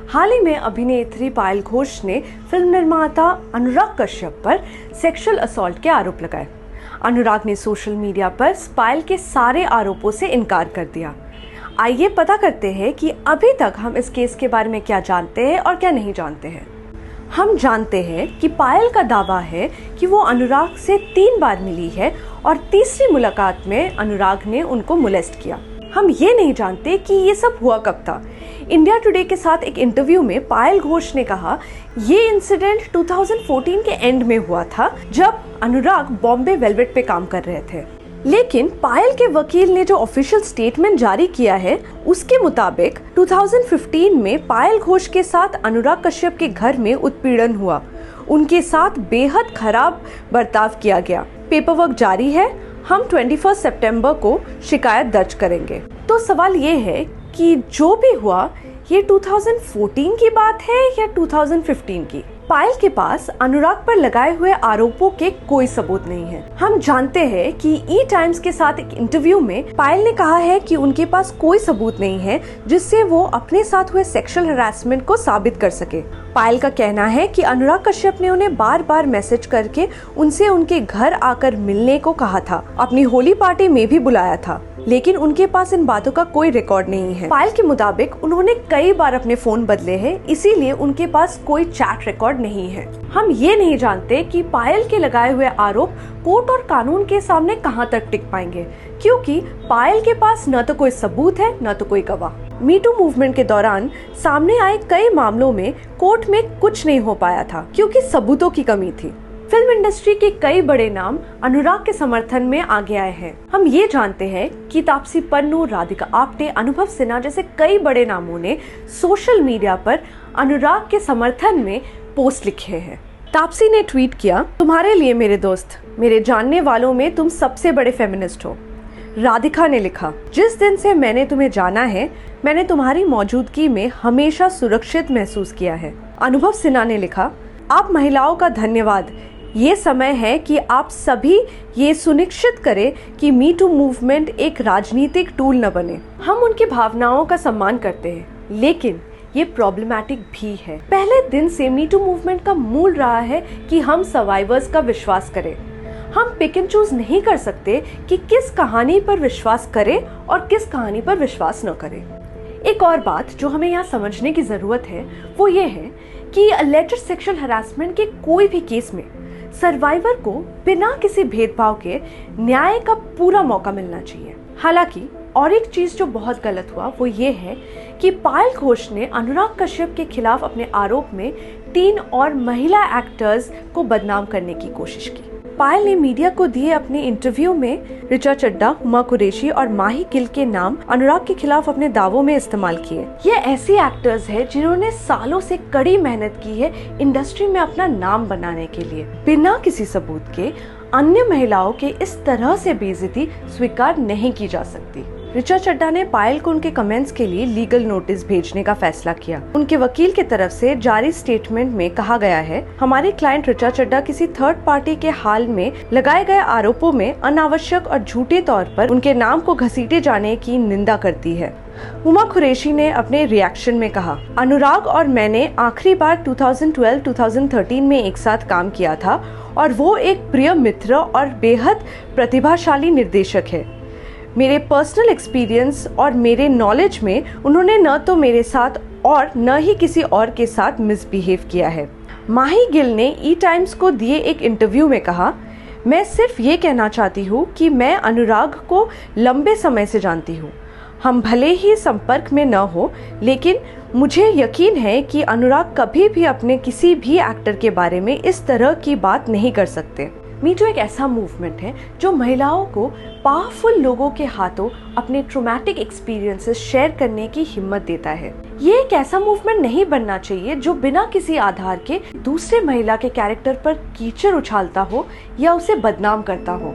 हाल ही में अभिनेत्री पायल घोष ने फिल्म निर्माता अनुराग कश्यप पर सेक्सुअल असॉल्ट के आरोप लगाए। अनुराग ने सोशल मीडिया पर पायल के सारे आरोपों से इनकार कर दिया। आइए पता करते हैं कि अभी तक हम इस केस के बारे में क्या जानते हैं और क्या नहीं जानते हैं। हम जानते हैं कि पायल का दावा है कि वो अनुराग से 3 बार मिली है और तीसरी मुलाकात में अनुराग ने उनको मोलेस्ट किया। हम ये नहीं जानते कि ये सब हुआ कब था। इंडिया टुडे के साथ एक इंटरव्यू में पायल घोष ने कहा ये इंसिडेंट 2014 के एंड में हुआ था, जब अनुराग बॉम्बे वेलवेट पे काम कर रहे थे। लेकिन पायल के वकील ने जो ऑफिशियल स्टेटमेंट जारी किया है उसके मुताबिक 2015 में पायल घोष के साथ अनुराग कश्यप के घर में उत्पीड़न हुआ। उनके साथ बेहद खराब बर्ताव किया गया। पेपरवर्क जारी है। हम 21 सितंबर को शिकायत दर्ज करेंगे। तो सवाल ये है कि जो भी हुआ ये 2014 की बात है या 2015 की। पायल के पास अनुराग पर लगाए हुए आरोपों के कोई सबूत नहीं है। हम जानते हैं कि ई टाइम्स के साथ एक इंटरव्यू में पायल ने कहा है कि उनके पास कोई सबूत नहीं है जिससे वो अपने साथ हुए सेक्सुअल हरासमेंट को साबित कर सके। पायल का कहना है कि अनुराग कश्यप ने उन्हें बार बार मैसेज करके उनसे उनके घर आकर मिलने को कहा था, अपनी होली पार्टी में भी बुलाया था, लेकिन उनके पास इन बातों का कोई रिकॉर्ड नहीं है। पायल के मुताबिक उन्होंने कई बार अपने फोन बदले हैं, इसीलिए उनके पास कोई चैट रिकॉर्ड नहीं है। हम ये नहीं जानते कि पायल के लगाए हुए आरोप कोर्ट और कानून के सामने कहां तक टिक पाएंगे, क्योंकि पायल के पास न तो कोई सबूत है न तो कोई गवाह। मी टू मूवमेंट के दौरान सामने आए कई मामलों में कोर्ट में कुछ नहीं हो पाया था क्योंकि सबूतों की कमी थी। फिल्म इंडस्ट्री के कई बड़े नाम अनुराग के समर्थन में आगे आए हैं। हम ये जानते हैं कि तापसी पन्नू, राधिका आप्टे, अनुभव सिन्हा जैसे कई बड़े नामों ने सोशल मीडिया पर अनुराग के समर्थन में पोस्ट लिखे हैं। तापसी ने ट्वीट किया, तुम्हारे लिए मेरे दोस्त, मेरे जानने वालों में तुम सबसे बड़े फेमिनिस्ट हो। राधिका ने लिखा, जिस दिन से मैंने तुम्हें जाना है मैंने तुम्हारी मौजूदगी में हमेशा सुरक्षित महसूस किया है। अनुभव सिन्हा ने लिखा, आप महिलाओं का धन्यवाद। ये समय है कि आप सभी ये सुनिश्चित करें कि मी टू मूवमेंट एक राजनीतिक टूल न बने। हम उनकी भावनाओं का सम्मान करते हैं, लेकिन ये प्रॉब्लमैटिक भी है। पहले दिन से मी टू मूवमेंट का मूल रहा है कि हम सर्वाइवर्स का विश्वास करें। हम पिक एंड चूज नहीं कर सकते कि किस कहानी पर विश्वास करें और किस कहानी पर विश्वास न करें। एक और बात जो हमें यहाँ समझने की जरूरत है वो ये है कि अलेज्ड सेक्सुअल हरासमेंट के कोई भी केस में सर्वाइवर को बिना किसी भेदभाव के न्याय का पूरा मौका मिलना चाहिए। हालांकि और एक चीज जो बहुत गलत हुआ वो ये है कि पायल घोष ने अनुराग कश्यप के खिलाफ अपने आरोप में 3 और महिला एक्टर्स को बदनाम करने की कोशिश की। पायल ने मीडिया को दिए अपने इंटरव्यू में ऋचा चड्ढा, हुमा कुरैशी और माही गिल के नाम अनुराग के खिलाफ अपने दावों में इस्तेमाल किए। ये ऐसी एक्टर्स हैं जिन्होंने सालों से कड़ी मेहनत की है इंडस्ट्री में अपना नाम बनाने के लिए। बिना किसी सबूत के अन्य महिलाओं के इस तरह से बेइज्जती स्वीकार नहीं की जा सकती। ऋचा चड्ढा ने पायल को उनके कमेंट्स के लिए लीगल नोटिस भेजने का फैसला किया। उनके वकील की तरफ से जारी स्टेटमेंट में कहा गया है, हमारी क्लाइंट ऋचा चड्ढा किसी थर्ड पार्टी के हाल में लगाए गए आरोपों में अनावश्यक और झूठे तौर पर उनके नाम को घसीटे जाने की निंदा करती है। हुमा कुरैशी ने अपने रिएक्शन में कहा, अनुराग और मैंने आखिरी बार 2012-2013 में एक साथ काम किया था और वो एक प्रिय मित्र और बेहद प्रतिभाशाली निर्देशक है। मेरे पर्सनल एक्सपीरियंस और मेरे नॉलेज में उन्होंने न तो मेरे साथ और न ही किसी और के साथ मिसबिहेव किया है। माही गिल ने ई टाइम्स को दिए एक इंटरव्यू में कहा, मैं सिर्फ ये कहना चाहती हूँ कि मैं अनुराग को लंबे समय से जानती हूँ। हम भले ही संपर्क में न हो, लेकिन मुझे यकीन है कि अनुराग कभी भी अपने किसी भी एक्टर के बारे में इस तरह की बात नहीं कर सकते। मी टू एक ऐसा मूवमेंट है जो महिलाओं को पावरफुल लोगों के हाथों अपने ट्रॉमेटिक एक्सपीरियंसेस शेयर करने की हिम्मत देता है। ये एक ऐसा मूवमेंट नहीं बनना चाहिए जो बिना किसी आधार के दूसरे महिला के कैरेक्टर पर कीचड़ उछालता हो या उसे बदनाम करता हो।